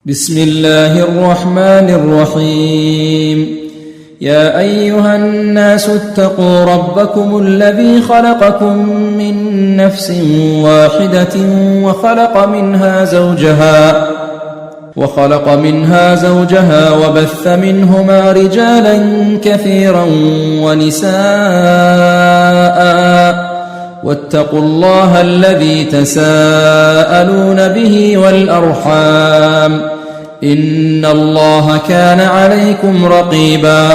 بسم الله الرحمن الرحيم. يا أيها الناس اتقوا ربكم الذي خلقكم من نفس واحدة وخلق منها زوجها وبث منهما رجالا كثيرا ونساء، واتقوا الله الذي تساءلون به والأرحام، إن الله كان عليكم رقيبا.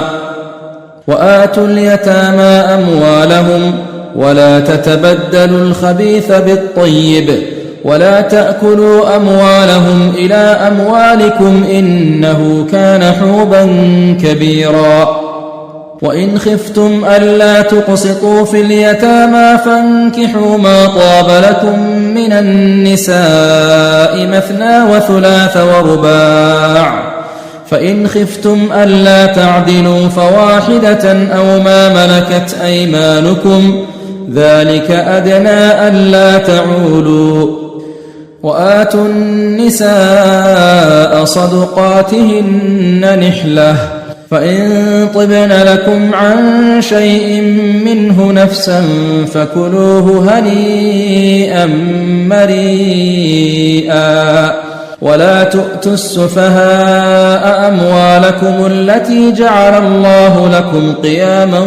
وآتوا اليتامى أموالهم ولا تتبدلوا الخبيث بالطيب ولا تأكلوا أموالهم إلى أموالكم إنه كان حوبا كبيرا. وإن خفتم ألا تقسطوا في اليتامى فانكحوا ما طاب لكم من النساء مثنى وثلاث ورباع، فإن خفتم ألا تعدلوا فواحدة أو ما ملكت أيمانكم، ذلك أدنى ألا تعولوا. وآتوا النساء صدقاتهن نحلة، فإن طبن لكم عن شيء منه نفسا فكلوه هنيئا مريئا. ولا تؤتوا السفهاء أموالكم التي جعل الله لكم قياما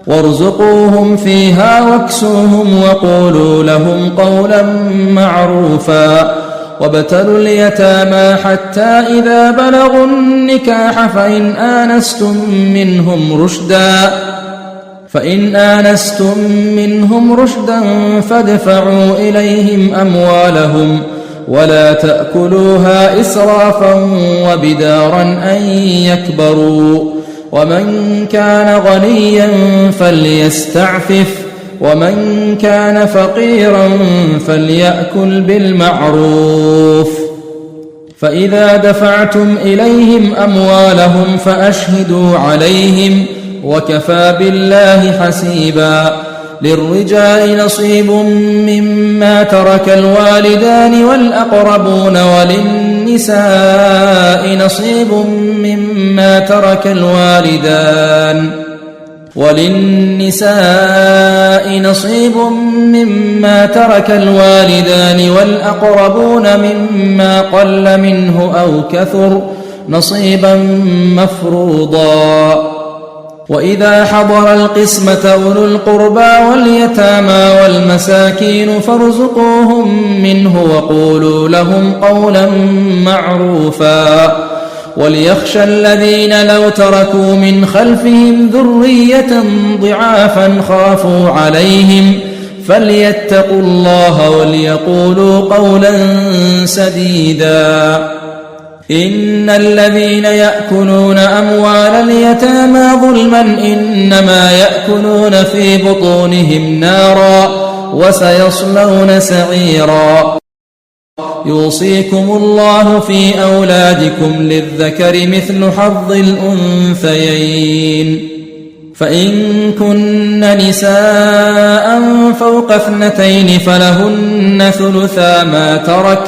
وارزقوهم فيها واكسوهم وقولوا لهم قولا معروفا. وابتلوا اليتامى حتى إذا بلغوا النكاح فإن آنستم منهم رشدا فادفعوا إليهم أموالهم ولا تأكلوها إسرافا وبدارا أن يكبروا. ومن كان غنيا فليستعفف، ومن كان فقيرا فليأكل بالمعروف. فإذا دفعتم إليهم أموالهم فأشهدوا عليهم، وكفى بالله حسيبا. للرجال نصيب مما ترك الوالدان والأقربون، وللنساء نصيب مما ترك الوالدان والأقربون مما قل منه أو كثر نصيبا مفروضا. وإذا حضر القسمة أولو القربى واليتامى والمساكين فارزقوهم منه وقولوا لهم قولا معروفا. وليخشى الذين لو تركوا من خلفهم ذرية ضعافا خافوا عليهم فليتقوا الله وليقولوا قولا سديدا. إن الذين يأكلون أموال اليتامى ظلما إنما يأكلون في بطونهم نارا وسيصلون سعيرا. يوصيكم الله في أولادكم للذكر مثل حظ الأنثيين، فإن كن نساء فوق 2 فلهن ثلثا ما ترك،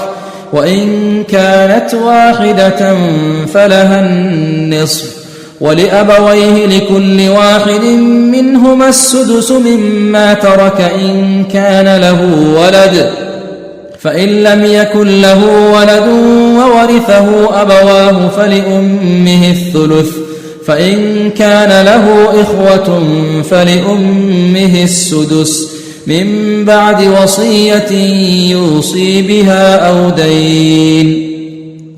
وإن كانت واحدة فلها النصف، ولأبويه لكل واحد منهما السدس مما ترك إن كان له ولد، فإن لم يكن له ولد وورثه أبواه فلأمه الثلث، فإن كان له إخوة فلأمه السدس من بعد وصية يوصي بها أو دين.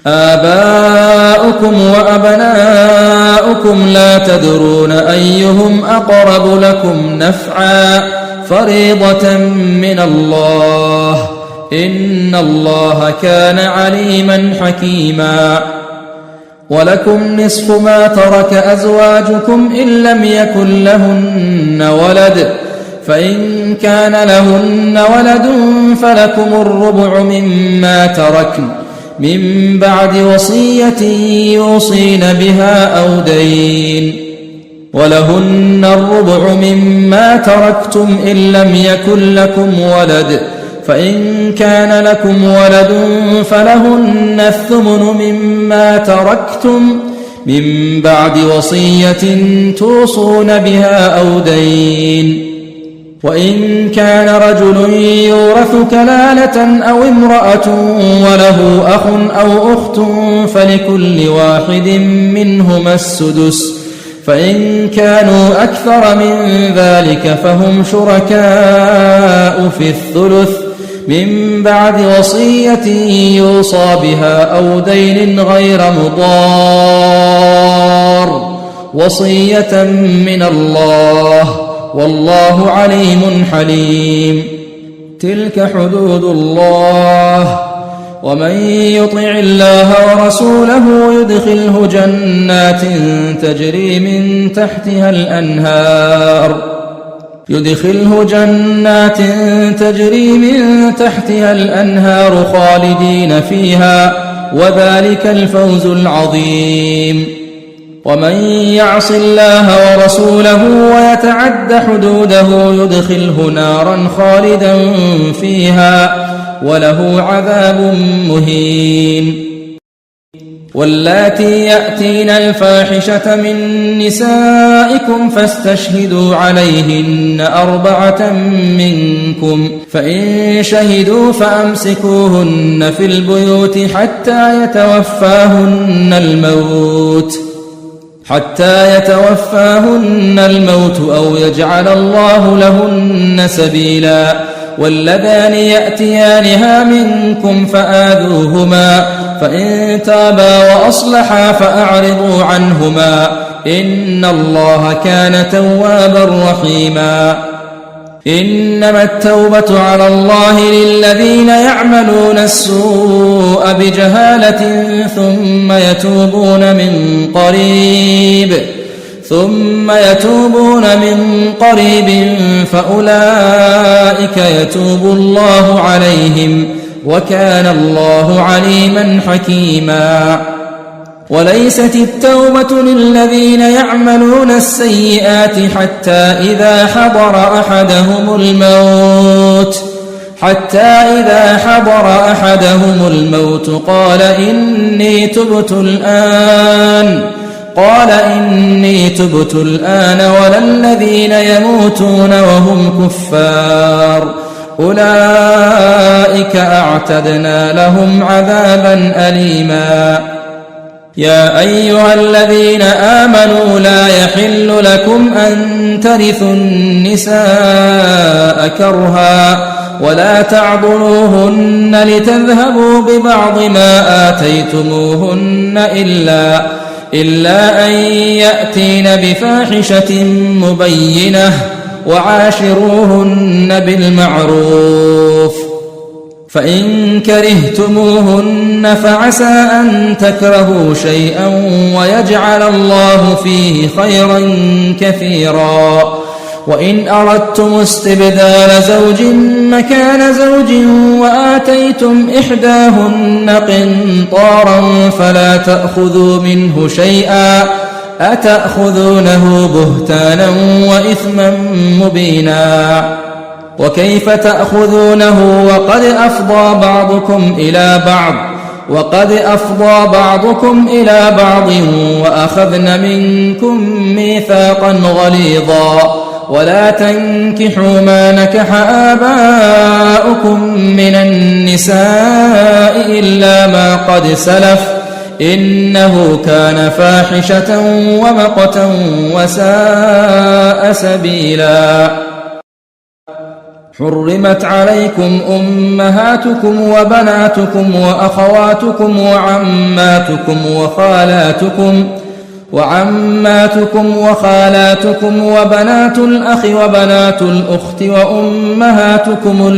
آباؤكم وأبناؤكم لا تدرون أيهم أقرب لكم نفعا، فريضة من الله، إن الله كان عليما حكيما. ولكم نصف ما ترك أزواجكم إن لم يكن لهن ولد، فإن كان لهن ولد فلكم الربع مما تركن من بعد وصية يوصين بها أو دين. ولهن الربع مما تركتم إن لم يكن لكم ولد، فإن كان لكم ولد فلهن الثمن مما تركتم من بعد وصية توصون بها أو دين. وإن كان رجل يورث كلالة أو امرأة وله أخ أو أخت فلكل واحد منهما السدس، فإن كانوا أكثر من ذلك فهم شركاء في الثلث من بعد وصية يوصى بها أو دين غير مضار، وصية من الله، والله عليم حليم. تلك حدود الله، ومن يطع الله ورسوله يدخله جنات تجري من تحتها الأنهار خالدين فيها، وذلك الفوز العظيم. ومن يعص الله ورسوله ويتعد حدوده يدخله نارا خالدا فيها وله عذاب مهين. واللاتي يأتين الفاحشة من نسائكم فاستشهدوا عليهن 4 منكم، فإن شهدوا فأمسكوهن في البيوت حتى يتوفاهن الموت أو يجعل الله لهن سبيلا. واللذان يأتيانها منكم فآذوهما، فإن تابا وأصلحا فأعرضوا عنهما، إن الله كان توابا رحيما. إنما التوبة على الله للذين يعملون السوء بجهالة ثم يتوبون من قريب فأولئك يتوب الله عليهم، وكان الله عليما حكيما. وليست التوبة للذين يعملون السيئات حتى إذا حضر أحدهم الموت قال إني تبت الآن ولا الذين يموتون وهم كفار، أولئك أعتدنا لهم عذابا أليما. يا أيها الذين آمنوا لا يحل لكم أن ترثوا النساء كرها ولا تعضلوهن لتذهبوا ببعض ما آتيتموهن إلا أن يأتين بفاحشة مبينة، وعاشروهن بالمعروف. فإن كرهتموهن فعسى أن تكرهوا شيئا ويجعل الله فيه خيرا كثيرا. وإن أردتم استبدال زوج مكان زوج وآتيتم إحداهن قنطارا فلا تأخذوا منه شيئا، أتأخذونه بهتانا وإثما مبينا. وكيف تأخذونه وقد أفضى بعضكم إلى بعض وأخذن منكم ميثاقا غليظا. ولا تنكحوا ما نكح آباؤكم من النساء إلا ما قد سلف، إنه كان فاحشة ومقتا وساء سبيلا. حرمت عليكم أمهاتكم وبناتكم وأخواتكم وعماتكم وخالاتكم وبنات الأخ وبنات الأخت وأمهاتكم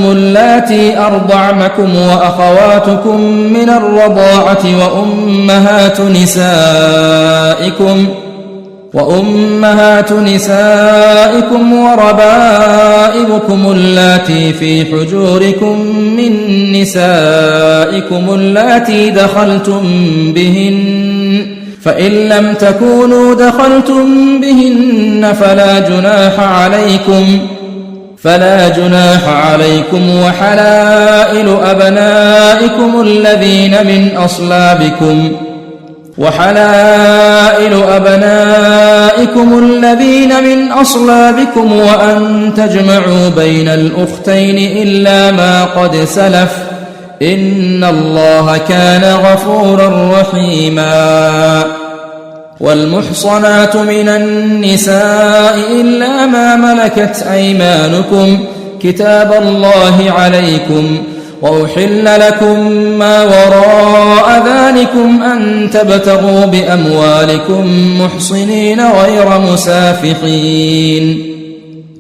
اللاتي أرضعنكم وأخواتكم من الرضاعة وأمهات نسائكم وربائبكم اللاتي في حجوركم من نسائكم اللاتي دخلتم بهن، فإن لم تكونوا دخلتم بهن فلا جناح عليكم وحلائل أبنائكم الذين من أصلابكم وأن تجمعوا بين الأختين إلا ما قد سلف إن الله كان غفورا رحيما. والمحصنات من النساء إلا ما ملكت أيمانكم كتاب الله عليكم، وأحل لكم ما وراء ذلكم أن تبتغوا بأموالكم محصنين غير مسافحين،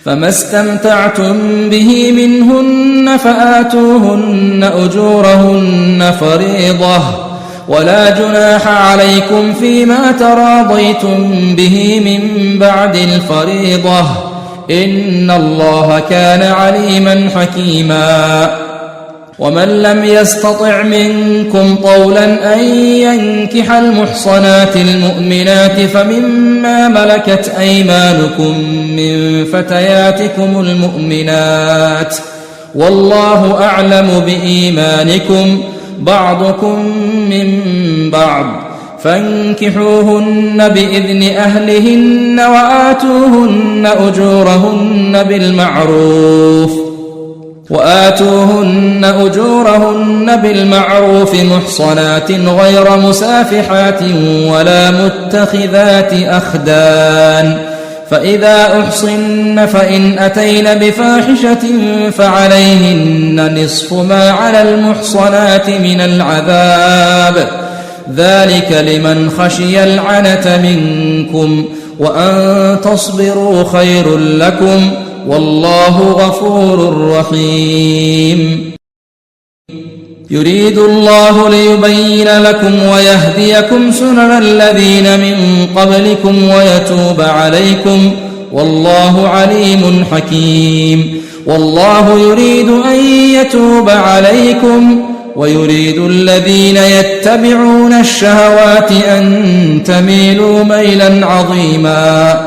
فما استمتعتم به منهن فآتوهن أجورهن فريضة، ولا جناح عليكم فيما تراضيتم به من بعد الفريضة إن الله كان عليما حكيما. ومن لم يستطع منكم طولا أن ينكح المحصنات المؤمنات فمما ملكت أيمانكم من فتياتكم المؤمنات، والله أعلم بإيمانكم بعضكم من بعض، فانكحوهن بإذن أهلهن وآتوهن أجورهن بالمعروف محصنات غير مسافحات ولا متخذات أخدان، فإذا أحصن فإن أتين بفاحشة فعليهن نصف ما على المحصنات من العذاب، ذلك لمن خشي العنة منكم، وأن تصبروا خير لكم، والله غفور رحيم. يريد الله ليبين لكم ويهديكم سنن الذين من قبلكم ويتوب عليكم، والله عليم حكيم. والله يريد أن يتوب عليكم ويريد الذين يتبعون الشهوات أن تميلوا ميلا عظيما.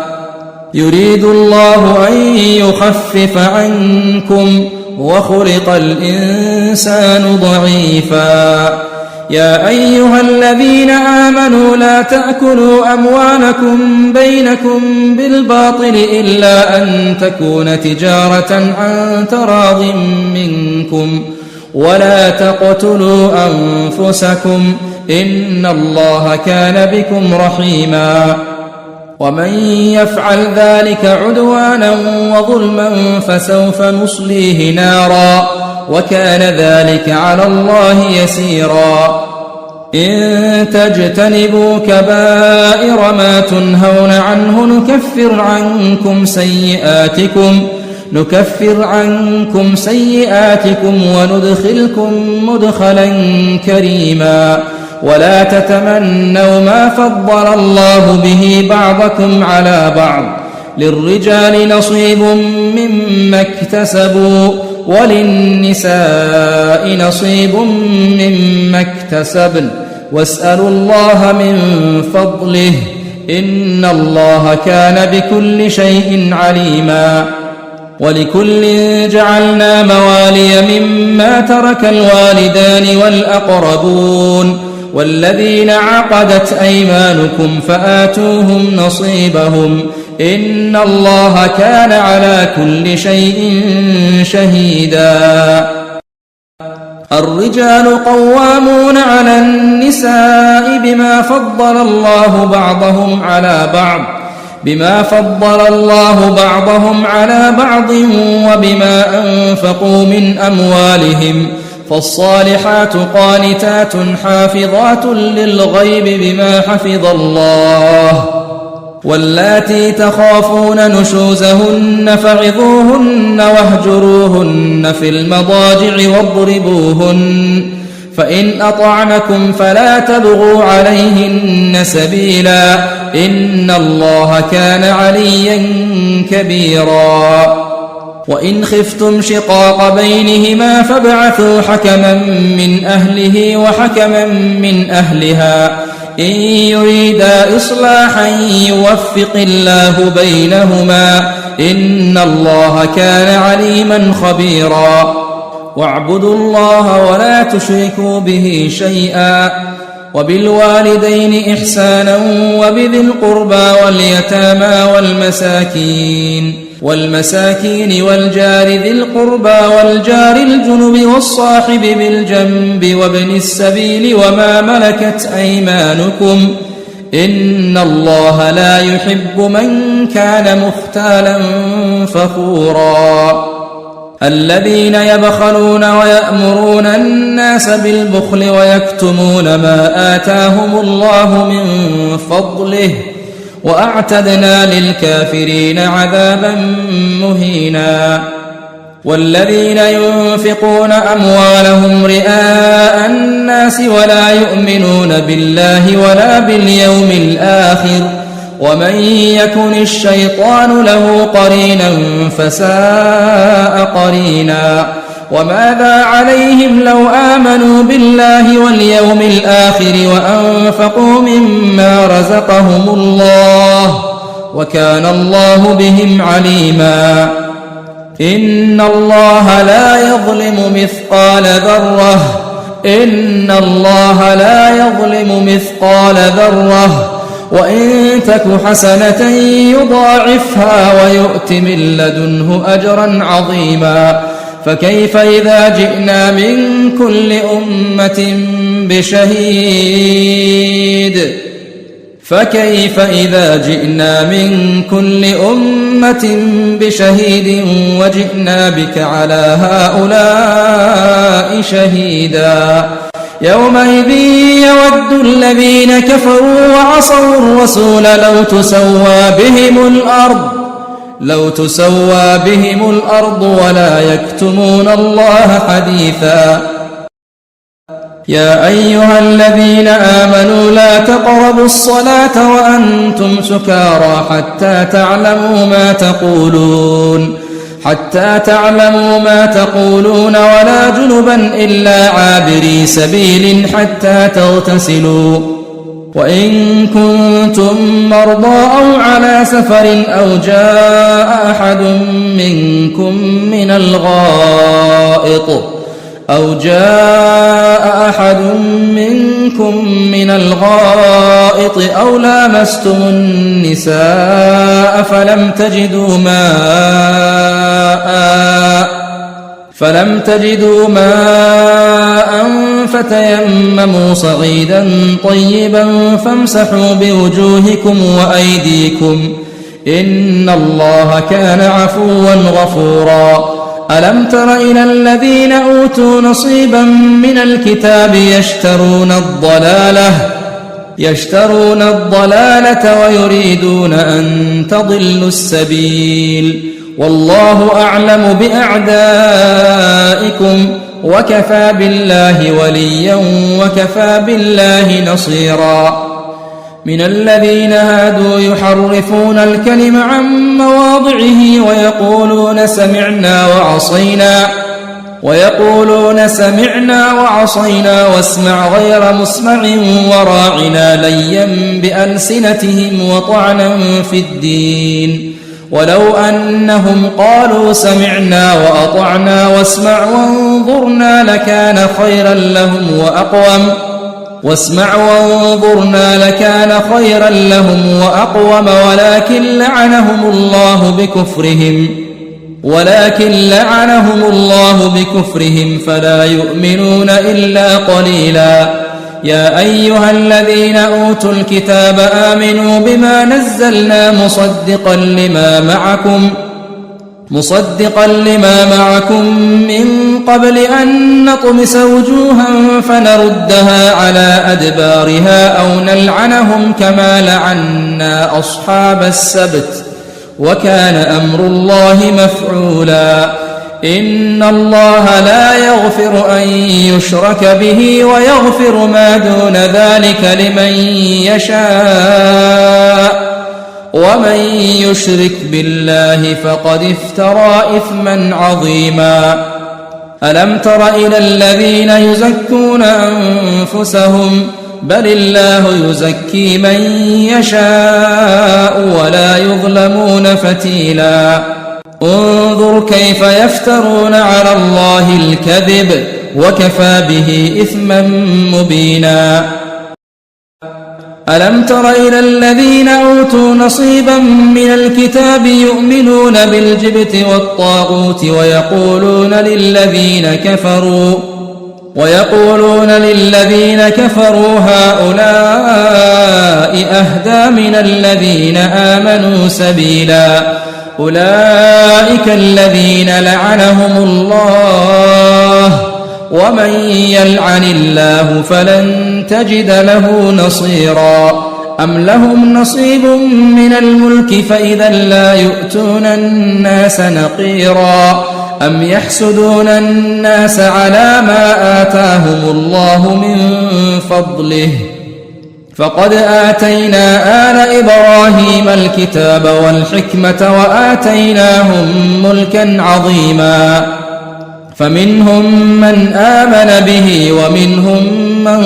يريد الله أن يخفف عنكم وخلق الإنسان ضعيفا. يا أيها الذين آمنوا لا تأكلوا أموالكم بينكم بالباطل إلا أن تكون تجارة عن تراض منكم، ولا تقتلوا أنفسكم إن الله كان بكم رحيما. ومن يفعل ذلك عدوانا وظلما فسوف نصليه نارا، وكان ذلك على الله يسيرا. إن تجتنبوا كبائر ما تنهون عنه نكفر عنكم سيئاتكم وندخلكم مدخلا كريما. ولا تتمنوا ما فضل الله به بعضكم على بعض، للرجال نصيب مما اكتسبوا وللنساء نصيب مما اكتسبن، واسألوا الله من فضله إن الله كان بكل شيء عليما. ولكل جعلنا موالي مما ترك الوالدان والأقربون والذين عقدت أيمانكم فآتوهم نصيبهم إن الله كان على كل شيء شهيدا. الرجال قوامون على النساء بما فضل الله بعضهم على بعض وبما أنفقوا من أموالهم، فالصالحات قانتات حافظات للغيب بما حفظ الله. واللاتي تخافون نشوزهن فعظوهن واهجروهن في المضاجع واضربوهن، فإن أطعنكم فلا تبغوا عليهن سبيلا إن الله كان عليا كبيرا. وإن خفتم شقاق بينهما فابعثوا حكما من أهله وحكما من أهلها إن يريدا إصلاحا يوفق الله بينهما إن الله كان عليما خبيرا واعبدوا الله ولا تشركوا به شيئا وبالوالدين إحسانا وبذي القربى واليتامى والمساكين والجار ذي القربى والجار الجنب والصاحب بالجنب وابن السبيل وما ملكت أيمانكم إن الله لا يحب من كان مختالا فخورا الذين يبخلون ويأمرون الناس بالبخل ويكتمون ما آتاهم الله من فضله وأعتدنا للكافرين عذابا مهينا والذين ينفقون أموالهم رئاء الناس ولا يؤمنون بالله ولا باليوم الآخر ومن يكن الشيطان له قرينا فساء قرينا وماذا عليهم لو آمنوا بالله واليوم الآخر وأنفقوا مما رزقهم الله وكان الله بهم عليما إن الله لا يظلم مثقال ذرة وإن تك حسنة يضاعفها ويؤت من لدنه أجرا عظيما فكيف إذا جئنا من كل أمة بشهيد وجئنا بك على هؤلاء شهيدا يومئذ يود الذين كفروا وعصوا الرسول لو تسوى بهم الأرض ولا يكتمون الله حديثا يا أيها الذين آمنوا لا تقربوا الصلاة وأنتم سكارى حتى تعلموا ما تقولون ولا جنبا إلا عابري سبيل حتى تغتسلوا وإن كنتم مرضى أو على سفر أو جاء أحد منكم من الغائط أو لامستم النساء فلم تجدوا ماء فتيمموا صعيدا طيبا فامسحوا بوجوهكم وأيديكم إن الله كان عفوا غفورا ألم تر إلى الذين أوتوا نصيبا من الكتاب يشترون الضلالة ويريدون أن تضلوا السبيل والله أعلم بأعدائكم وكفى بالله وليا وكفى بالله نصيرا من الذين هادوا يحرفون الكلم عن مواضعه ويقولون سمعنا وعصينا واسمع غير مسمع وراعنا ليا بألسنتهم وطعنا في الدين ولو أنهم قالوا سمعنا وأطعنا واسمع وانظرنا لكان خيرا لهم وأقوم ولكن لعنهم الله بكفرهم فلا يؤمنون إلا قليلا يا أيها الذين أوتوا الكتاب آمنوا بما نزلنا مصدقا لما معكم من قبل أن نطمس وجوها فنردها على أدبارها أو نلعنهم كما لعنا أصحاب السبت وكان أمر الله مفعولا إن الله لا يغفر أن يشرك به ويغفر ما دون ذلك لمن يشاء ومن يشرك بالله فقد افترى إثما عظيما ألم تر إلى الذين يزكون أنفسهم بل الله يزكي من يشاء ولا يظلمون فتيلا انظر كيف يفترون على الله الكذب وكفى به إثما مبينا ألم تر إلى الذين أوتوا نصيبا من الكتاب يؤمنون بالجبت والطاغوت ويقولون للذين كفروا هؤلاء أهدى من الذين آمنوا سبيلا أولئك الذين لعنهم الله ومن يلعن الله فلن تجد له نصيرا أم لهم نصيب من الملك فإذا لا يؤتون الناس نقيرا أم يحسدون الناس على ما آتاهم الله من فضله فقد آتينا آل إبراهيم الكتاب والحكمة وآتيناهم ملكا عظيما فمنهم من آمن به ومنهم من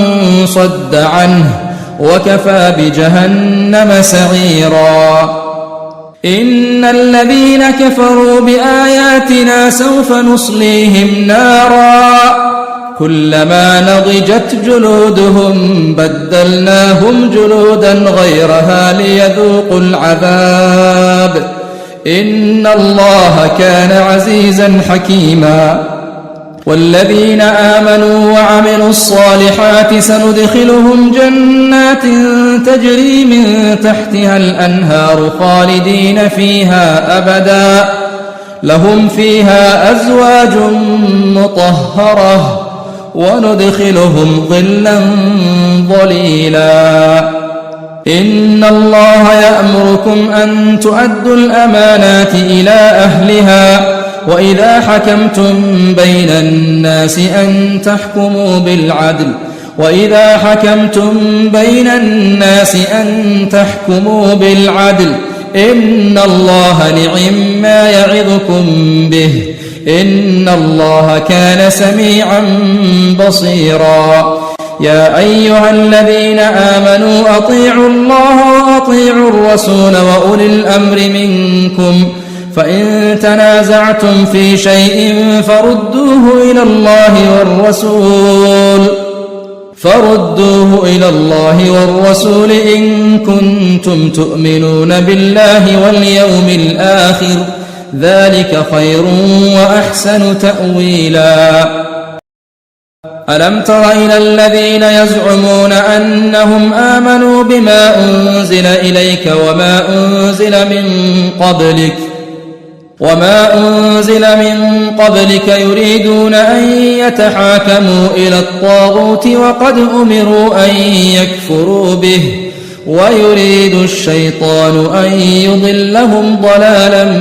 صد عنه وكفى بجهنم سعيرا إن الذين كفروا بآياتنا سوف نصليهم نارا كلما نضجت جلودهم بدلناهم جلودا غيرها ليذوقوا العذاب إن الله كان عزيزا حكيما والذين آمنوا وعملوا الصالحات سندخلهم جنات تجري من تحتها الأنهار خالدين فيها أبدا لهم فيها أزواج مطهرة وندخلهم ظلا ظليلا إن الله يأمركم أن تؤدوا الأمانات إلى أهلها وإذا حكمتم بين الناس أن تحكموا بالعدل إن الله نعم ما يعظكم به إن الله كان سميعا بصيرا يا أيها الذين آمنوا أطيعوا الله وأطيعوا الرسول وأولي الأمر منكم فإن تنازعتم في شيء فردوه إلى الله والرسول إن كنتم تؤمنون بالله واليوم الآخر ذلك خير وأحسن تأويلا ألم تر إلى الذين يزعمون أنهم آمنوا بما أنزل إليك وما أنزل من قبلك يريدون أن يتحاكموا إلى الطاغوت وقد أمروا أن يكفروا به ويريد الشيطان أن يضلهم ضلالا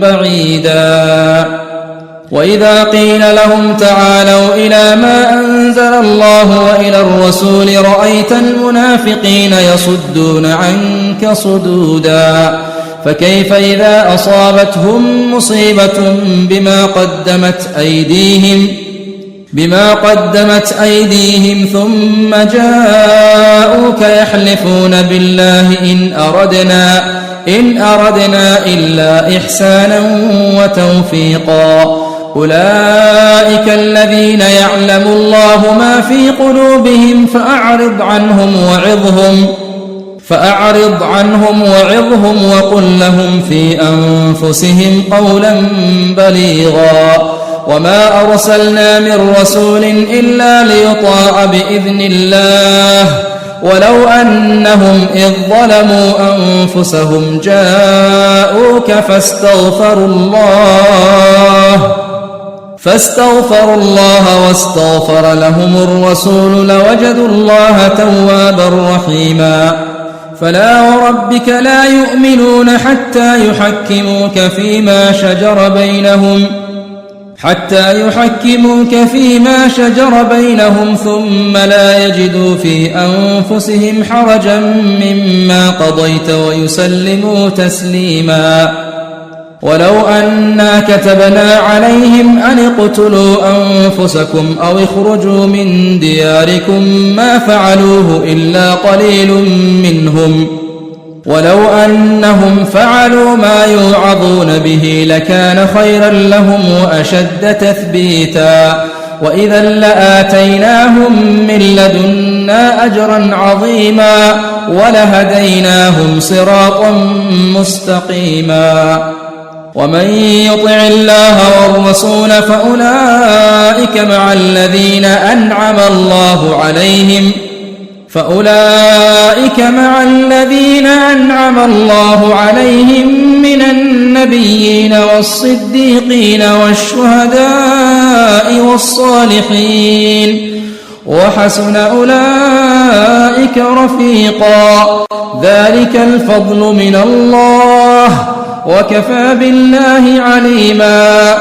بعيدا وإذا قيل لهم تعالوا إلى ما أنزل الله وإلى الرسول رأيت المنافقين يصدون عنك صدودا فكيف إذا أصابتهم مصيبة بما قدمت أيديهم ثم جاءوك يحلفون بالله إن أردنا إلا إحسانا وتوفيقا أولئك الذين يعلم الله ما في قلوبهم فأعرض عنهم وعظهم وقل لهم في أنفسهم قولا بليغا وما أرسلنا من رسول إلا ليطاع بإذن الله ولو أنهم إذ ظلموا أنفسهم جاءوك فاستغفروا الله واستغفر لهم الرسول لوجدوا الله توابا رحيما فلا وربك لا يؤمنون حتى يحكموك فيما شجر بينهم ثم لا يجدوا في أنفسهم حرجا مما قضيت ويسلموا تسليما ولو أنا كتبنا عليهم أن اقتلوا أنفسكم أو اخرجوا من دياركم ما فعلوه إلا قليل منهم ولو أنهم فعلوا ما يوعظون به لكان خيرا لهم وأشد تثبيتا وإذا لآتيناهم من لدنا أجرا عظيما ولهديناهم صراطا مستقيما ومن يطع الله والرسول فأولئك مع الذين أنعم الله عليهم من النبيين والصديقين والشهداء والصالحين وحسن أولئك رفيقا ذلك الفضل من الله وكفى بالله عليما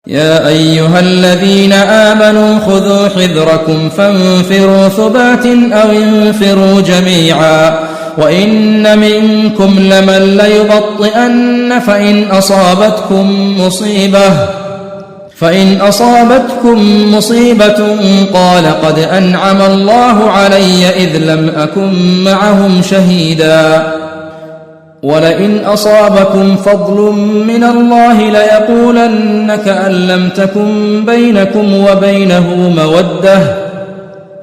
يا أيها الذين آمنوا خذوا حذركم فانفروا ثبات أو انفروا جميعا وإن منكم لمن ليبطئن فإن أصابتكم مصيبة قال قد أنعم الله علي إذ لم أكن معهم شهيدا ولئن أصابكم فضل من الله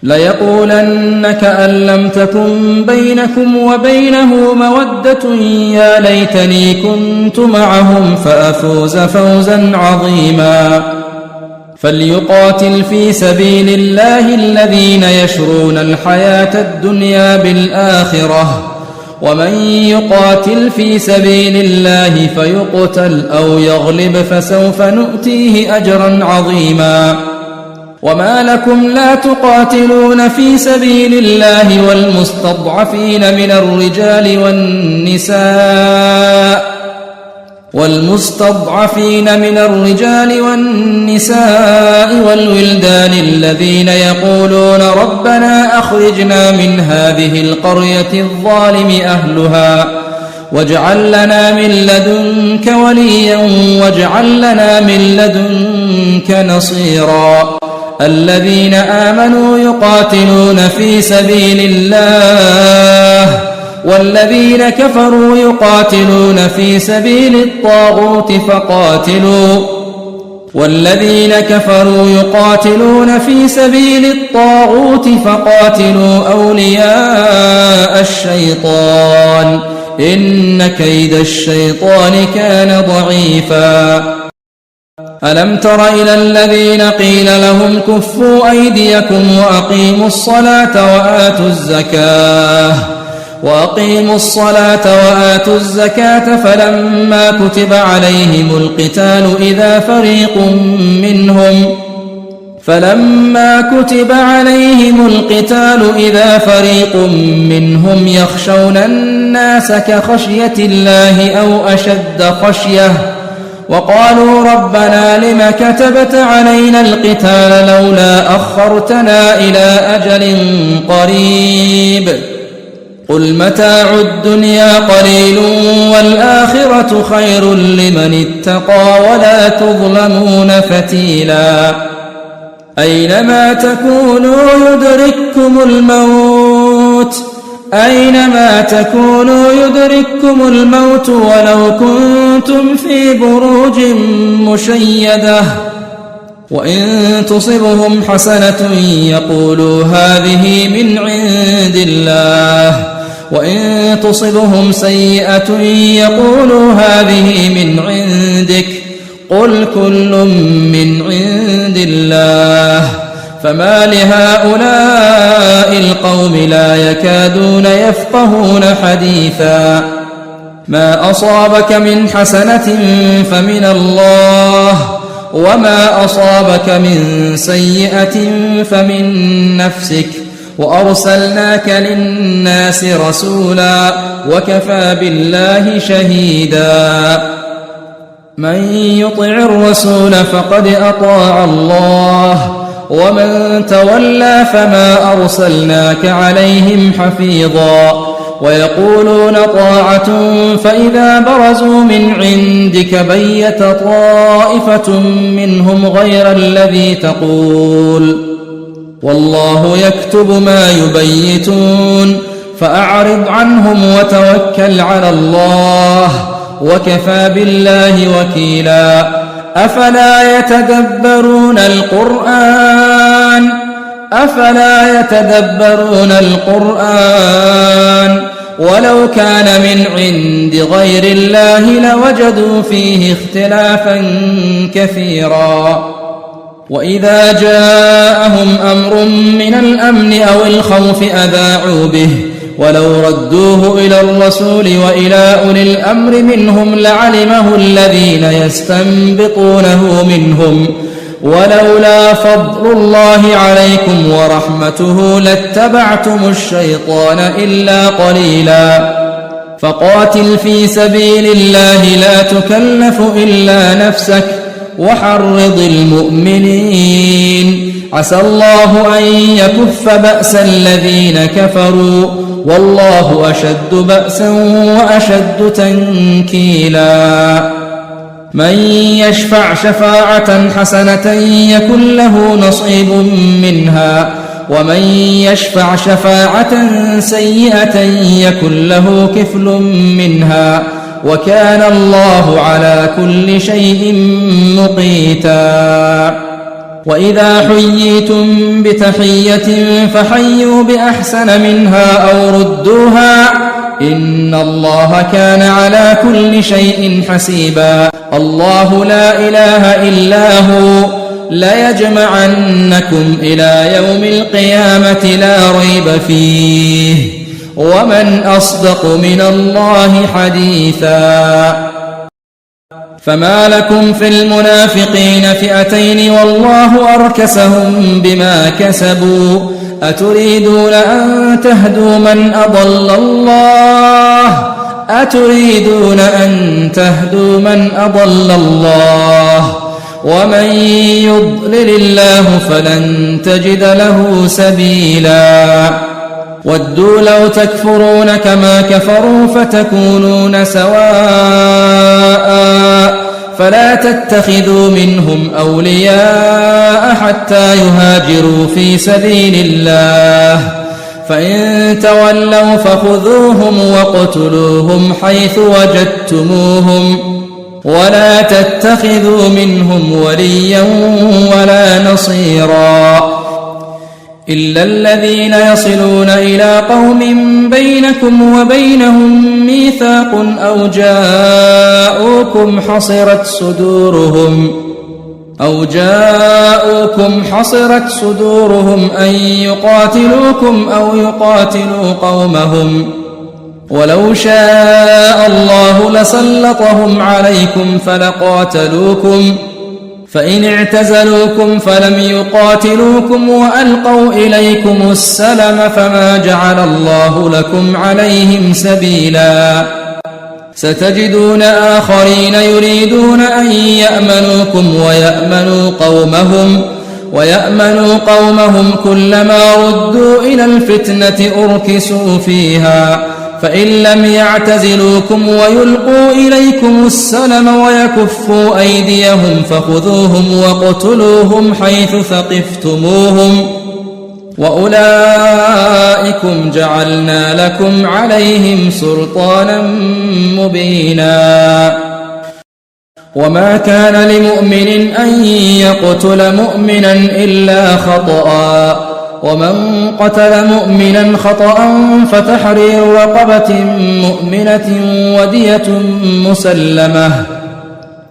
ليقولن كأن لم تكن بينكم وبينه مودة يا ليتني كنت معهم فأفوز فوزا عظيما فليقاتل في سبيل الله الذين يشرون الحياة الدنيا بالآخرة ومن يقاتل في سبيل الله فيقتل أو يغلب فسوف نؤتيه أجرا عظيما وما لكم لا تقاتلون في سبيل الله والمستضعفين من الرجال والنساء والولدان الذين يقولون ربنا أخرجنا من هذه القرية الظالم أهلها واجعل لنا من لدنك وليا واجعل لنا من لدنك نصيرا الذين آمنوا يقاتلون في سبيل الله والذين كفروا يقاتلون في سبيل الطاغوت فقاتلوا أولياء الشيطان إن كيد الشيطان كان ضعيفا ألم تر إلى الذين قيل لهم كفوا أيديكم وأقيموا الصلاة وآتوا الزكاة فلما كتب عليهم القتال إذا فريق منهم يخشون الناس كخشية الله أو أشد خشية وقالوا ربنا لم كتبت علينا القتال لولا أخرتنا إلى أجل قريب قل متاع الدنيا قليل والآخرة خير لمن اتقى ولا تظلمون فتيلا أينما تكونوا يدرككم الموت ولو كنتم في بروج مشيدة وإن تصبهم حسنة يقولوا هذه من عند الله وإن تصبهم سيئة يقولوا هذه من عندك قل كل من عند الله فما لهؤلاء القوم لا يكادون يفقهون حديثا ما أصابك من حسنة فمن الله وما أصابك من سيئة فمن نفسك وأرسلناك للناس رسولا وكفى بالله شهيدا من يطع الرسول فقد أطاع الله ومن تولى فما أرسلناك عليهم حفيظا ويقولون طاعة فإذا برزوا من عندك بيت طائفة منهم غير الذي تقول والله يكتب ما يبيتون فأعرض عنهم وتوكل على الله وكفى بالله وكيلا أفلا يتدبرون القرآن ولو كان من عند غير الله لوجدوا فيه اختلافا كثيرا وإذا جاءهم أمر من الأمن أو الخوف أذاعوا به ولو ردوه إلى الرسول وإلى أولي الأمر منهم لعلمه الذين يستنبطونه منهم ولولا فضل الله عليكم ورحمته لاتبعتم الشيطان إلا قليلا فقاتل في سبيل الله لا تكلف إلا نفسك وحرض المؤمنين عسى الله أن يكف بأس الذين كفروا والله أشد بأسا وأشد تنكيلا من يشفع شفاعة حسنة يكن له نصيب منها ومن يشفع شفاعة سيئة يكن له كفل منها وكان الله على كل شيء مقيتا وإذا حييتم بتحية فحيوا بأحسن منها أو ردوها إن الله كان على كل شيء حسيبا الله لا إله إلا هو ليجمعنكم إلى يوم القيامة لا ريب فيه ومن أصدق من الله حديثا فما لكم في المنافقين فئتين والله أركسهم بما كسبوا أتريدون أن تهدوا من أضل الله ومن يضلل الله فلن تجد له سبيلا ودوا لو تكفرون كما كفروا فتكونون سواء فلا تتخذوا منهم أولياء حتى يهاجروا في سبيل الله فإن تولوا فخذوهم واقتلوهم حيث وجدتموهم ولا تتخذوا منهم وليا ولا نصيرا إلا الذين يصلون إلى قوم بينكم وبينهم ميثاق أو جاءوكم حصرت صدورهم أن يقاتلوكم أو يقاتلوا قومهم ولو شاء الله لسلطهم عليكم فلقاتلوكم فإن اعتزلوكم فلم يقاتلوكم وألقوا إليكم السلم فما جعل الله لكم عليهم سبيلا ستجدون آخرين يريدون أن يأمنوكم ويأمنوا قومهم كلما ردوا إلى الفتنة أركسوا فيها فإن لم يعتزلوكم ويلقوا إليكم السلم ويكفوا أيديهم فخذوهم واقتلوهم حيث ثقفتموهم وأولئكم جعلنا لكم عليهم سلطانا مبينا وما كان لمؤمن أن يقتل مؤمنا إلا خطأ ومن قتل مؤمنا خطأ فتحرير رقبة مؤمنة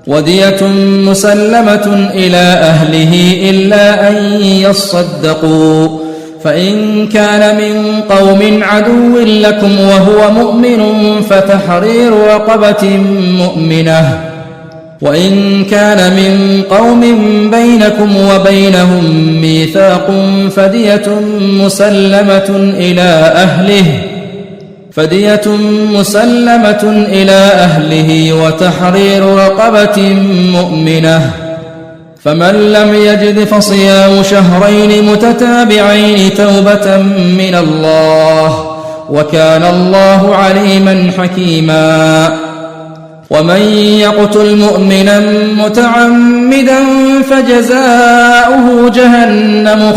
ودية مسلمة إلى أهله إلا أن يصدقوا فإن كان من قوم عدو لكم وهو مؤمن فتحرير رقبة مؤمنة وإن كان من قوم بينكم وبينهم ميثاق فدية مسلمة إلى أهله وتحرير رقبة مؤمنة فمن لم يجد فصيام شهرين متتابعين توبة من الله وكان الله عليما حكيما. ومن يقتل مؤمنا متعمدا فجزاؤه جهنم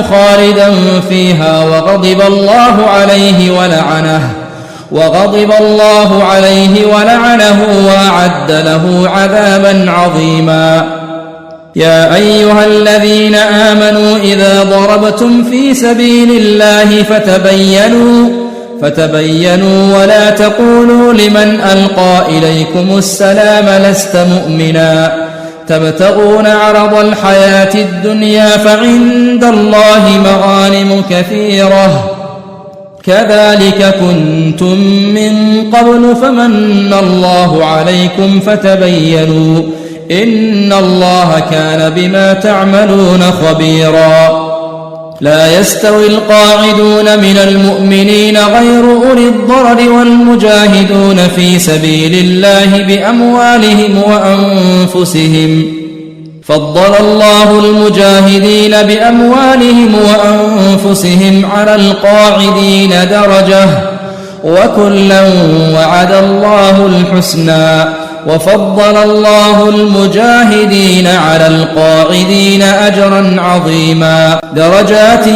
خالدا فيها وغضب الله عليه ولعنه وأعد له عذابا عظيما. يا أيها الذين آمنوا إذا ضربتم في سبيل الله فتبينوا ولا تقولوا لمن ألقى إليكم السلام لست مؤمنا تبتغون عرض الحياة الدنيا فعند الله مغانم كثيرة كذلك كنتم من قبل فمن الله عليكم فتبينوا إن الله كان بما تعملون خبيرا. لا يستوي القاعدون من المؤمنين غير أولي الضرر والمجاهدون في سبيل الله بأموالهم وأنفسهم فضل الله المجاهدين بأموالهم وأنفسهم على القاعدين درجة وكلا وعد الله الحسنى وفضل الله المجاهدين على القاعدين أجرا عظيما درجات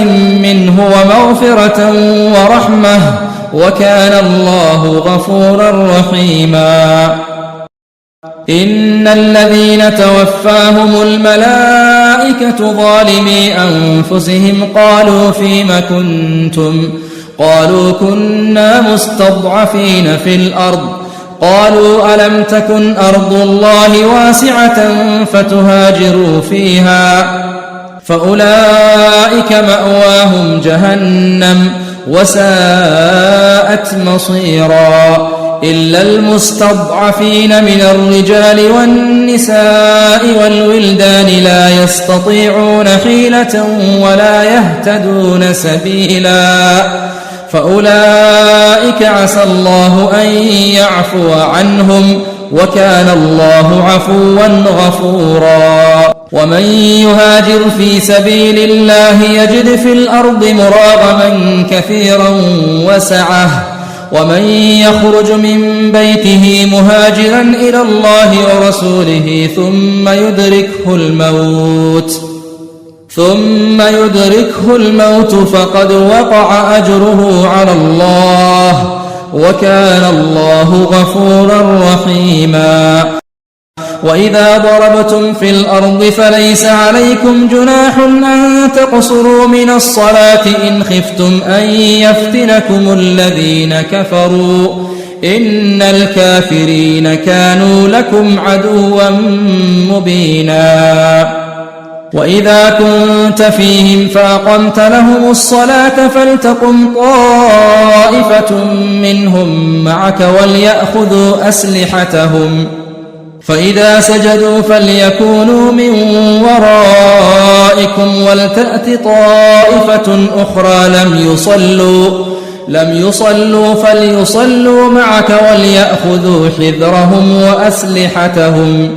منه ومغفرة ورحمة وكان الله غفورا رحيما. إن الذين توفاهم الملائكة ظالمي أنفسهم قالوا فيم كنتم قالوا كنا مستضعفين في الأرض قالوا ألم تكن أرض الله واسعة فتهاجروا فيها فأولئك مأواهم جهنم وساءت مصيرا إلا المستضعفين من الرجال والنساء والولدان لا يستطيعون حيلة ولا يهتدون سبيلا فأولئك عسى الله أن يعفو عنهم وكان الله عفوا غفورا. ومن يهاجر في سبيل الله يجد في الأرض مراغما كثيرا وسعة ومن يخرج من بيته مهاجرا إلى الله ورسوله ثم يدركه الموت فقد وقع أجره على الله وكان الله غفورا رحيما. وإذا ضربتم في الأرض فليس عليكم جناح أن تقصروا من الصلاة إن خفتم أن يفتنكم الذين كفروا إن الكافرين كانوا لكم عدوا مبينا. وإذا كنت فيهم فأقمت لهم الصلاة فلتقم طائفة منهم معك وليأخذوا أسلحتهم فإذا سجدوا فليكونوا من ورائكم ولتأت طائفة أخرى لم يصلوا فليصلوا معك وليأخذوا حذرهم وأسلحتهم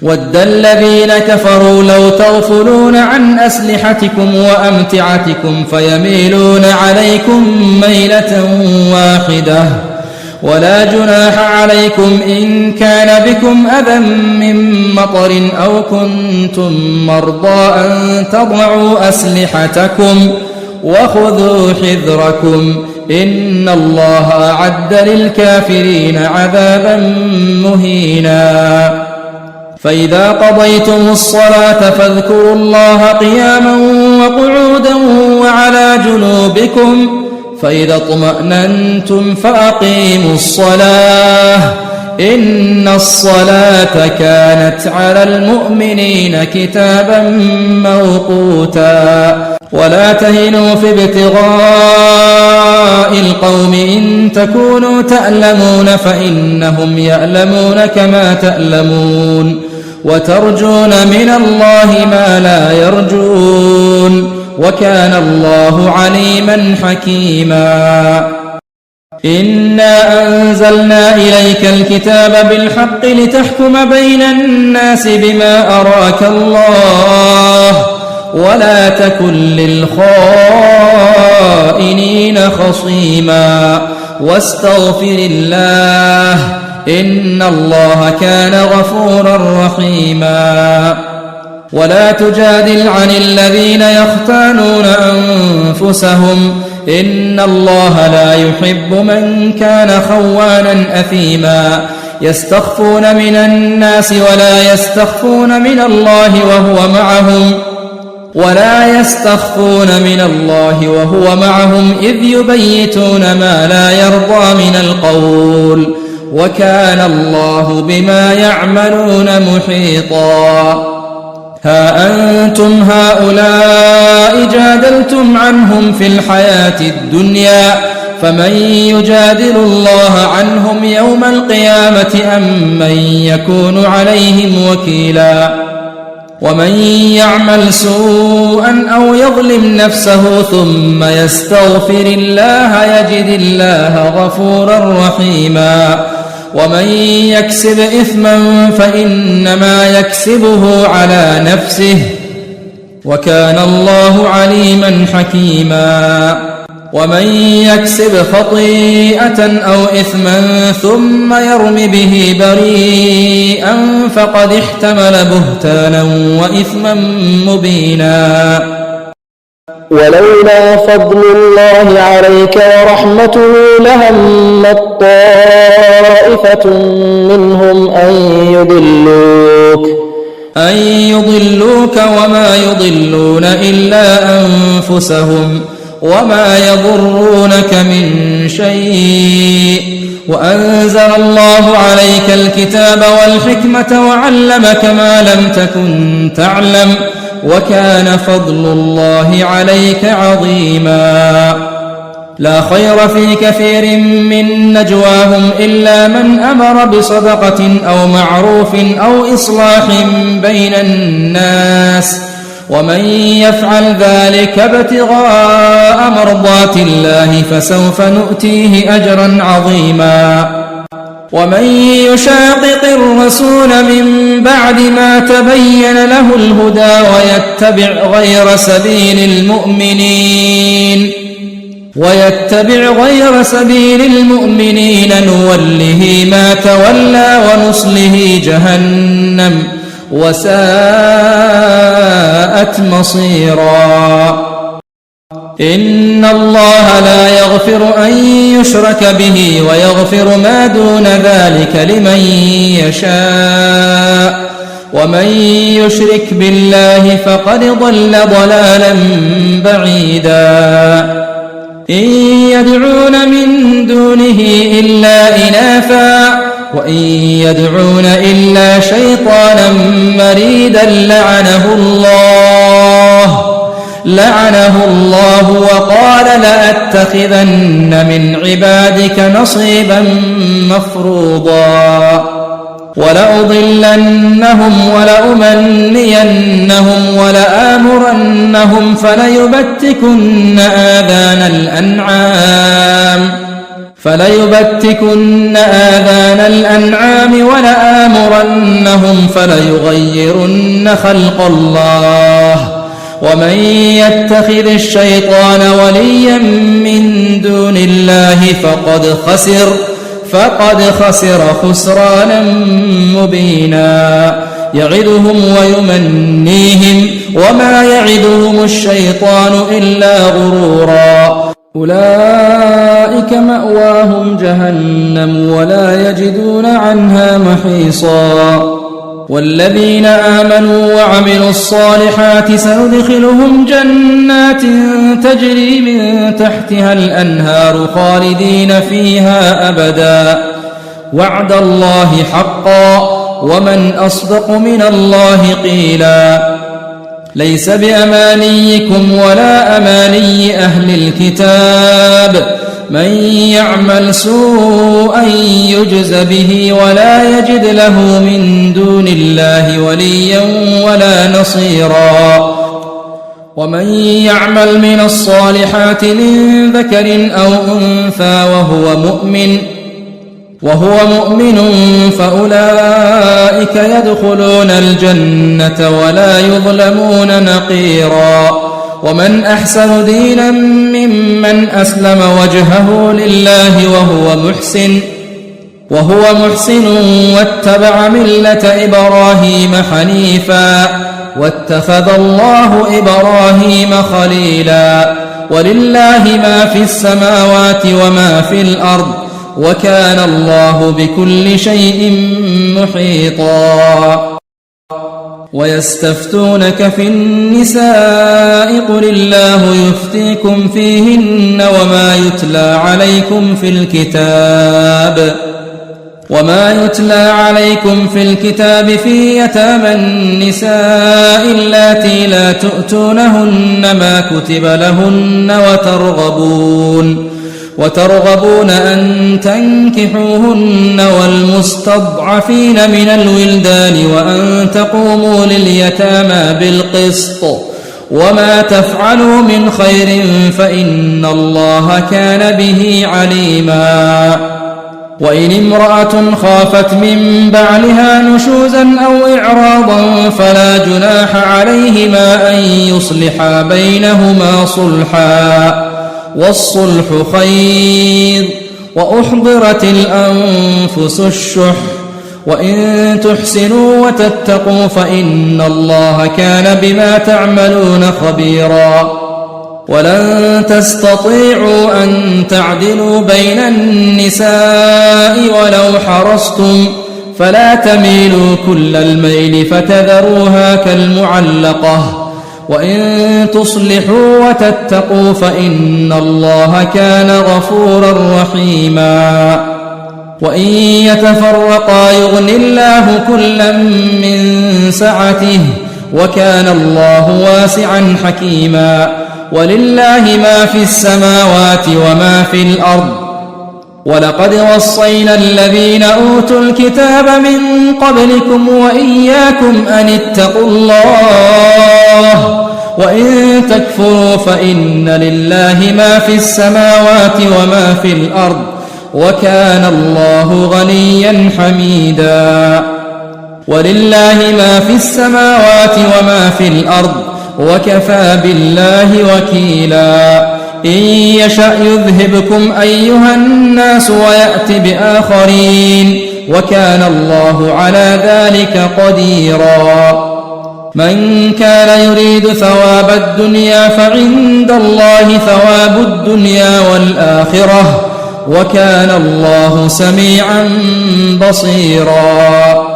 ود الذين كفروا لو تغفلون عن أسلحتكم وأمتعتكم فيميلون عليكم ميلة واحدة ولا جناح عليكم إن كان بكم أذى من مطر أو كنتم مرضى أن تضعوا أسلحتكم وخذوا حذركم إن الله أعد للكافرين عذابا مهينا. فإذا قضيتم الصلاة فاذكروا الله قياما وقعودا وعلى جنوبكم فإذا اطمأننتم فأقيموا الصلاة إن الصلاة كانت على المؤمنين كتابا موقوتا. ولا تهنوا في ابتغاء القوم إن تكونوا تألمون فإنهم يألمون كما تألمون وترجون من الله ما لا يرجون وكان الله عليما حكيما. إنا أنزلنا إليك الكتاب بالحق لتحكم بين الناس بما أراك الله ولا تكن للخائنين خصيما واستغفر الله إن الله كان غفورا رحيما ولا تجادل عن الذين يختانون أنفسهم إن الله لا يحب من كان خوانا أثيما يستخفون من الناس ولا يستخفون من الله وهو معهم إذ يبيتون ما لا يرضى من القول وكان الله بما يعملون محيطا ها أنتم هؤلاء جادلتم عنهم في الحياة الدنيا فمن يجادل الله عنهم يوم القيامة أم من يكون عليهم وكيلا ومن يعمل سوءا أو يظلم نفسه ثم يستغفر الله يجد الله غفورا رحيما ومن يكسب إثما فإنما يكسبه على نفسه وكان الله عليما حكيما ومن يكسب خطيئة أو إثما ثم يرم به بريئا فقد احتمل بهتانا وإثما مبينا ولولا فضل الله عليك ورحمته لهمت طائفة منهم أن يضلوك وما يضلون إلا أنفسهم وما يضرونك من شيء وأنزل الله عليك الكتاب والحكمة وعلمك ما لم تكن تعلم وكان فضل الله عليك عظيما لا خير في كثير من نجواهم إلا من أمر بصدقة أو معروف أو إصلاح بين الناس ومن يفعل ذلك ابتغاء مرضات الله فسوف نؤتيه أجرا عظيما ومن يشاقق الرسول من بعد ما تبين له الهدى ويتبع غير سبيل المؤمنين نوله ما تولى ونصله جهنم وساءت مصيرا إن الله لا يغفر أن يشرك به ويغفر ما دون ذلك لمن يشاء ومن يشرك بالله فقد ضل ضلالا بعيدا إن يدعون من دونه إلا إناثا وإن يدعون إلا شيطانا مريدا لعنه الله وقال لأتخذن من عبادك نصيبا مفروضا ولأضلنهم ولأمنينهم ولآمرنهم فليبتكن آذان الأنعام ولآمرنهم فليغيرن خلق الله ومن يتخذ الشيطان وليا من دون الله فقد خسر خسرانا مبينا يعدهم ويمنيهم وما يعدهم الشيطان إلا غرورا أولئك مأواهم جهنم ولا يجدون عنها محيصا والذين آمنوا وعملوا الصالحات سندخلهم جنات تجري من تحتها الأنهار خالدين فيها أبدا وعد الله حقا ومن أصدق من الله قيلا ليس بأمانيكم ولا أماني أهل الكتاب من يعمل سوءا يجز به ولا يجد له من دون الله وليا ولا نصيرا ومن يعمل من الصالحات من ذكر أو أنثى وهو مؤمن فأولئك يدخلون الجنة ولا يظلمون نقيرا. ومن أحسن دينا ممن أسلم وجهه لله وهو محسن واتبع ملة إبراهيم حنيفا واتخذ الله إبراهيم خليلا. ولله ما في السماوات وما في الأرض وكان الله بكل شيء محيطا. ويستفتونك في النساء قل الله يفتيكم فيهن وما يتلى عليكم في الكتاب في يتامى النساء اللاتي لا تؤتونهن ما كتب لهن وترغبون أن تنكحوهن والمستضعفين من الولدان وأن تقوموا لليتامى بالقسط وما تفعلوا من خير فإن الله كان به عليما. وإن امرأة خافت من بعلها نشوزا أو إعراضا فلا جناح عليهما أن يصلحا بينهما صلحا والصلح خير. وأحضرت الأنفس الشح وإن تحسنوا وتتقوا فإن الله كان بما تعملون خبيرا. ولن تستطيعوا أن تعدلوا بين النساء ولو حرصتم فلا تميلوا كل الميل فتذروها كالمعلقة. وإن تصلحوا وتتقوا فإن الله كان غفورا رحيما. وإن يتفرقا يغن الله كلا من سعته وكان الله واسعا حكيما. ولله ما في السماوات وما في الأرض. ولقد وصينا الذين أوتوا الكتاب من قبلكم وإياكم أن اتقوا الله وإن تكفروا فإن لله ما في السماوات وما في الأرض وكان الله غنيا حميدا. ولله ما في السماوات وما في الأرض وكفى بالله وكيلا. إن يشأ يذهبكم أيها الناس ويأت بآخرين وكان الله على ذلك قديرا. من كان يريد ثواب الدنيا فعند الله ثواب الدنيا والآخرة وكان الله سميعا بصيرا.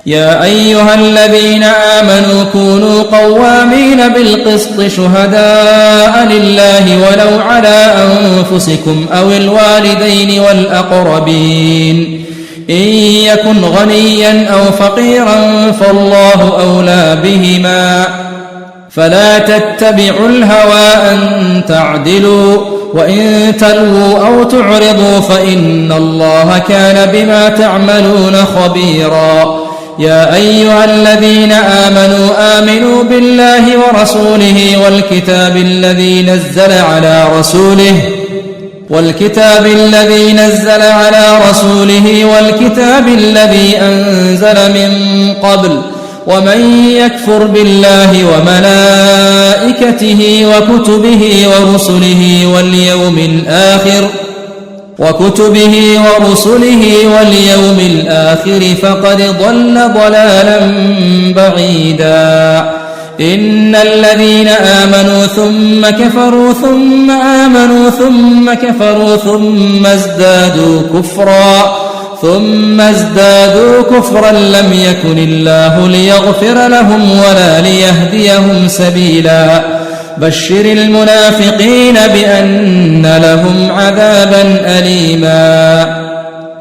يا أيها الذين آمنوا كونوا قوامين بالقسط شهداء لله ولو على أنفسكم أو الوالدين والأقربين إن يكن غنيا أو فقيرا فالله أولى بهما فلا تتبعوا الهوى أن تعدلوا وإن تلووا أو تعرضوا فإن الله كان بما تعملون خبيرا. يا أيها الذين آمنوا بالله ورسوله والكتاب الذي نزل على رسوله والكتاب الذي أنزل من قبل ومن يكفر بالله وملائكته وكتبه واليوم الآخر فقد ضل ضلالا بعيدا. إن الذين آمنوا ثم كفروا ثم آمنوا ثم كفروا ثم ازدادوا كفرا لم يكن الله ليغفر لهم ولا ليهديهم سبيلا. بشر المنافقين بأن لهم عذابا أليما.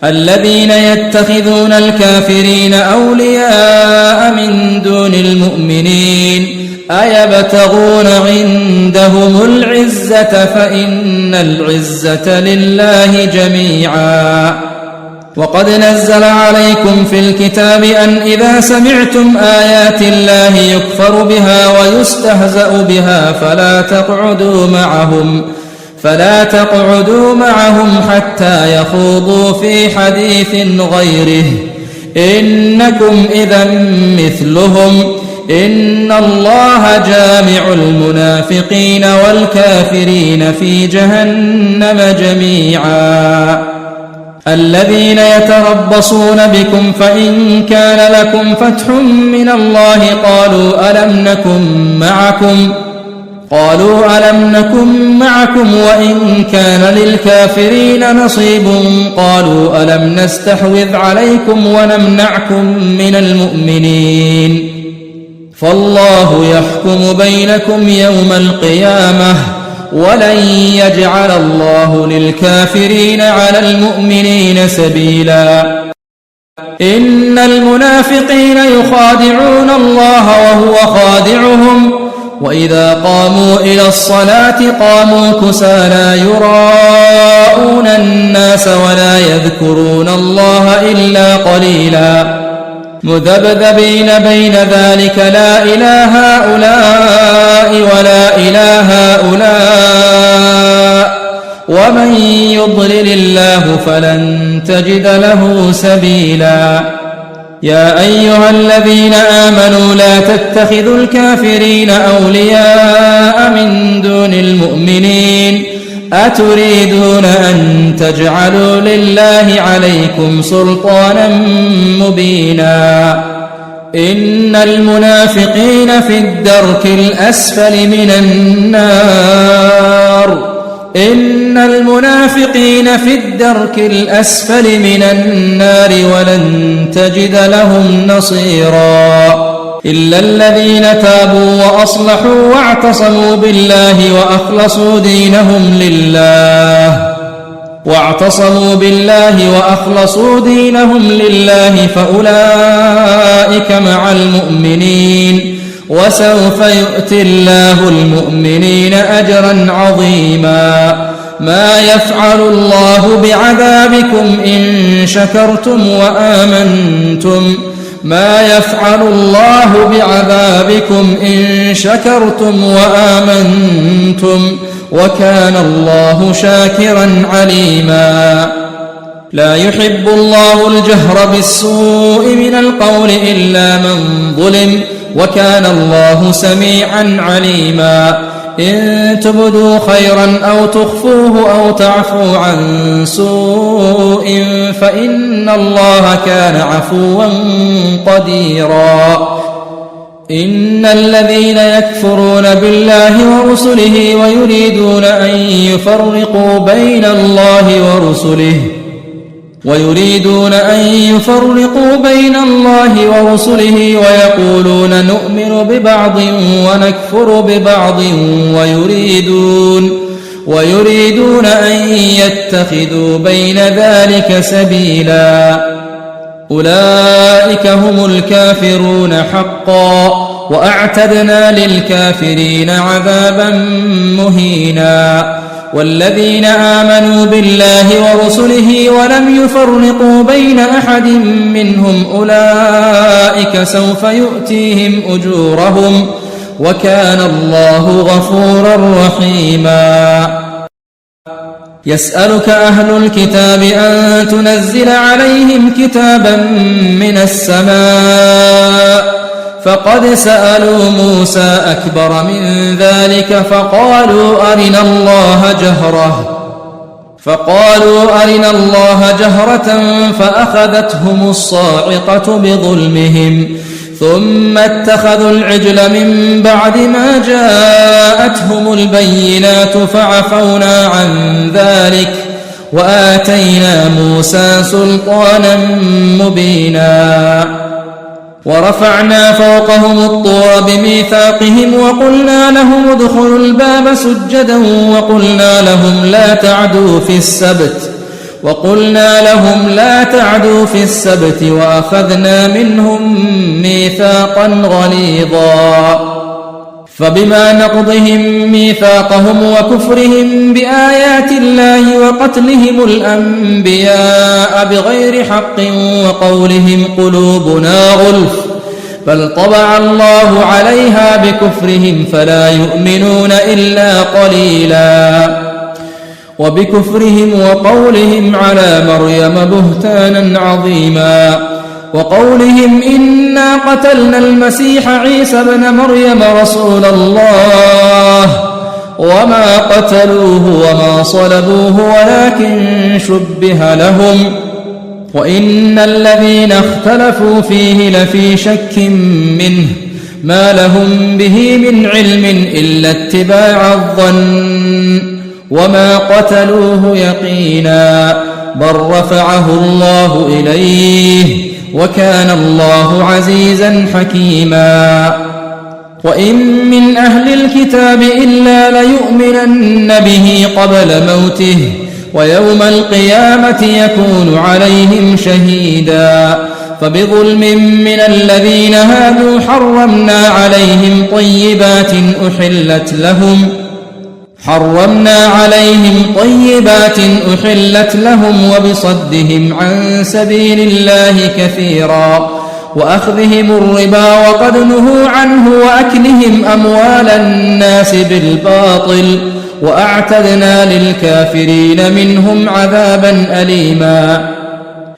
الذين يتخذون الكافرين أولياء من دون المؤمنين أيبتغون عندهم العزة فإن العزة لله جميعا. وقد نزل عليكم في الكتاب أن إذا سمعتم آيات الله يكفر بها ويستهزأ بها فلا تقعدوا معهم حتى يخوضوا في حديث غيره إنكم إذا مثلهم إن الله جامع المنافقين والكافرين في جهنم جميعا الذين يتربصون بكم فإن كان لكم فتح من الله قالوا ألم نكن معكم وإن كان للكافرين نصيب قالوا ألم نستحوذ عليكم ونمنعكم من المؤمنين فالله يحكم بينكم يوم القيامة ولن يجعل الله للكافرين على المؤمنين سبيلا إن المنافقين يخادعون الله وهو خادعهم وإذا قاموا إلى الصلاة قاموا كسالى يراءون الناس ولا يذكرون الله إلا قليلا مذبذبين بين ذلك لا إله هؤلاء ولا إله هؤلاء ومن يضلل الله فلن تجد له سبيلا يا أيها الذين آمنوا لا تتخذوا الكافرين أولياء من دون المؤمنين أتريدون أن تجعلوا لله عليكم سلطانا مبينا إن المنافقين في الدرك الأسفل من النار ولن تجد لهم نصيرا إلا الذين تابوا وأصلحوا واعتصموا بالله وأخلصوا دينهم لله فأولئك مع المؤمنين وسوف يؤتي الله المؤمنين أجرا عظيما ما يفعل الله بعذابكم إن شكرتم وآمنتم وكان الله شاكرا عليما لا يحب الله الجهر بالسوء من القول إلا من ظلم وكان الله سميعا عليما إن تبدوا خيرا أو تخفوه أو تعفوا عن سوء فإن الله كان عفوا قديرا إن الذين يكفرون بالله ورسله ويريدون أن يفرقوا بين الله ورسله ويقولون نؤمن ببعض ونكفر ببعض ويريدون أن يتخذوا بين ذلك سبيلا أولئك هم الكافرون حقا وأعتدنا للكافرين عذابا مهينا والذين آمنوا بالله ورسله ولم يفرقوا بين أحد منهم أولئك سوف يؤتيهم أجورهم وكان الله غفورا رحيما يسألك أهل الكتاب أن تنزل عليهم كتابا من السماء فقد سألوا موسى أكبر من ذلك فقالوا أرنا الله جهرة فأخذتهم الصاعقة بظلمهم ثم اتخذوا العجل من بعد ما جاءتهم البينات فعفونا عن ذلك وآتينا موسى سلطانا مبينا ورفعنا فوقهم الطور بميثاقهم وقلنا لهم ادخلوا الباب سجدا وقلنا لهم لا تعدوا في السبت وأخذنا منهم ميثاقا غليظا فبما نقضهم ميثاقهم وكفرهم بآيات الله وقتلهم الأنبياء بغير حق وقولهم قلوبنا غلف بل طبع الله عليها بكفرهم فلا يؤمنون إلا قليلا وبكفرهم وقولهم على مريم بهتانا عظيما، وقولهم إنا قتلنا المسيح عيسى ابن مريم رسول الله وما قتلوه وما صلبوه ولكن شبه لهم، وإن الذين اختلفوا فيه لفي شك منه ما لهم به من علم إلا اتباع الظن وما قتلوه يقينا، بل رفعه الله إليه وكان الله عزيزا حكيما. وإن من أهل الكتاب إلا ليؤمنن به قبل موته ويوم القيامة يكون عليهم شهيدا، فبظلم من الذين هادوا حرمنا عليهم طيبات أحلت لهم وبصدهم عن سبيل الله كثيرا وأخذهم الربا وقد نهوا عنه وأكلهم أموال الناس بالباطل وأعتدنا للكافرين منهم عذابا أليما.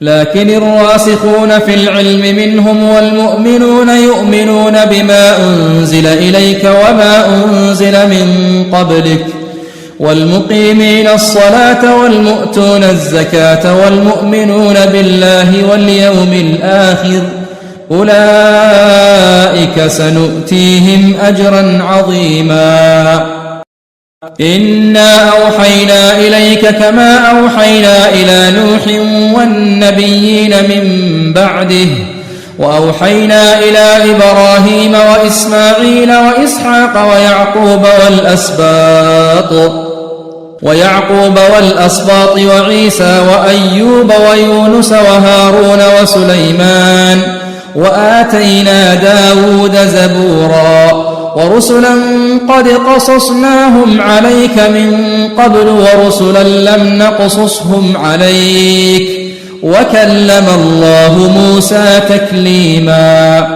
لكن الراسخون في العلم منهم والمؤمنون يؤمنون بما أنزل إليك وما أنزل من قبلك والمقيمين الصلاة والمؤتون الزكاة والمؤمنون بالله واليوم الآخر أولئك سنؤتيهم أجرا عظيما. إنا أوحينا إليك كما أوحينا إلى نوح والنبيين من بعده وأوحينا إلى إبراهيم وإسماعيل وإسحاق ويعقوب والأسباط وعيسى وأيوب ويونس وهارون وسليمان وآتينا داود زبورا ورسلا قد قصصناهم عليك من قبل ورسلا لم نقصصهم عليك وكلم الله موسى تكليما.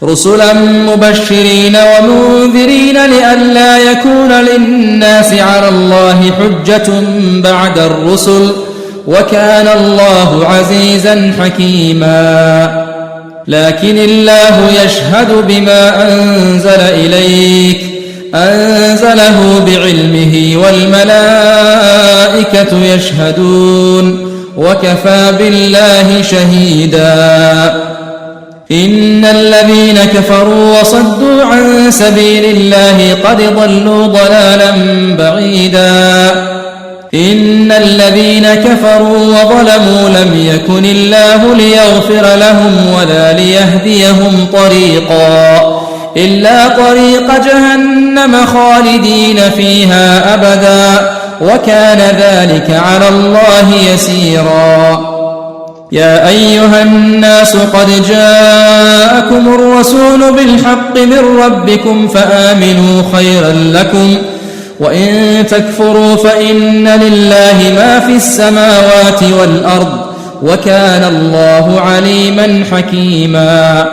رسلا مبشرين ومنذرين لئلا يكون للناس على الله حجة بعد الرسل وكان الله عزيزا حكيما. لكن الله يشهد بما أنزل إليك أنزله بعلمه والملائكة يشهدون وكفى بالله شهيدا. إن الذين كفروا وصدوا عن سبيل الله قد ضلوا ضلالا بعيدا. إن الذين كفروا وظلموا لم يكن الله ليغفر لهم ولا ليهديهم طريقا إلا طريق جهنم خالدين فيها أبدا وكان ذلك على الله يسيرا. يا أيها الناس قد جاءكم الرسول بالحق من ربكم فآمنوا خيرا لكم وإن تكفروا فإن لله ما في السماوات والأرض وكان الله عليما حكيما.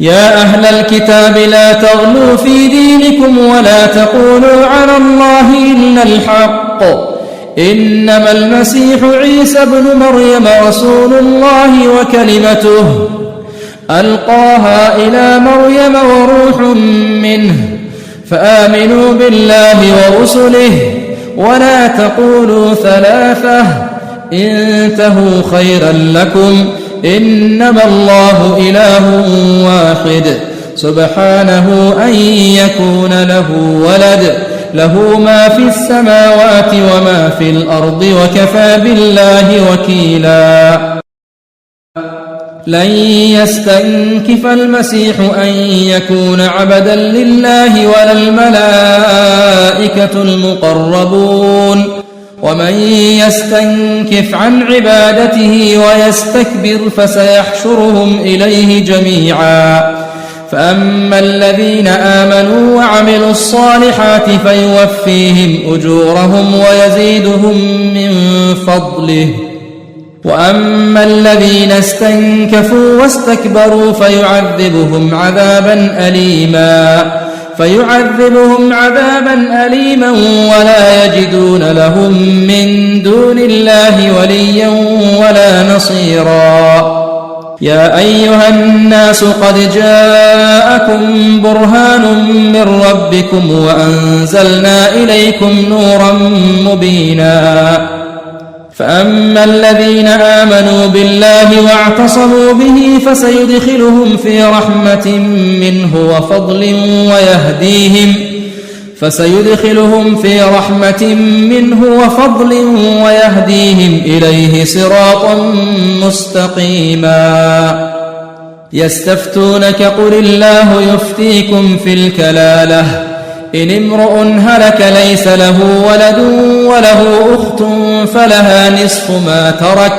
يا أهل الكتاب لا تغلوا في دينكم ولا تقولوا على الله إلا الحق إنما المسيح عيسى ابن مريم رسول الله وكلمته ألقاها إلى مريم وروح منه فآمنوا بالله ورسله ولا تقولوا ثلاثة انتهوا خيرا لكم إنما الله إله واحد سبحانه أن يكون له ولد له ما في السماوات وما في الأرض وكفى بالله وكيلا. لن يستنكف المسيح أن يكون عبدا لله ولا الملائكة المقربون ومن يستنكف عن عبادته ويستكبر فسيحشرهم إليه جميعا. فأما الذين آمنوا وعملوا الصالحات فيوفيهم أجورهم ويزيدهم من فضله وأما الذين استنكفوا واستكبروا فيعذبهم عذابا أليما فيعذبهم عذابا أليما ولا يجدون لهم من دون الله وليا ولا نصيرا. يا أيها الناس قد جاءكم برهان من ربكم وأنزلنا إليكم نورا مبينا. فأما الذين آمنوا بالله واعتصموا به فسيدخلهم في رحمة منه وفضل ويهديهم إليه صراطا مستقيما. يستفتونك قل الله يفتيكم في الكلالة إن امرؤ هلك ليس له ولد وله أخت فلها نصف ما ترك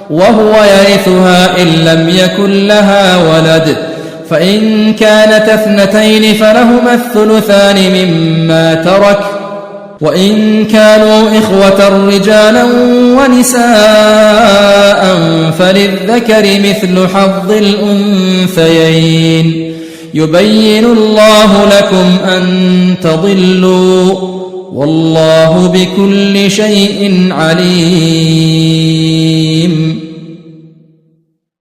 وهو يرثها إن لم يكن لها ولد، فإن كانت اثنتين فلهما الثلثان مما ترك، وإن كانوا إخوة رجالا ونساء فللذكر مثل حظ الأنثيين. يبين الله لكم أن تضلوا والله بكل شيء عليم.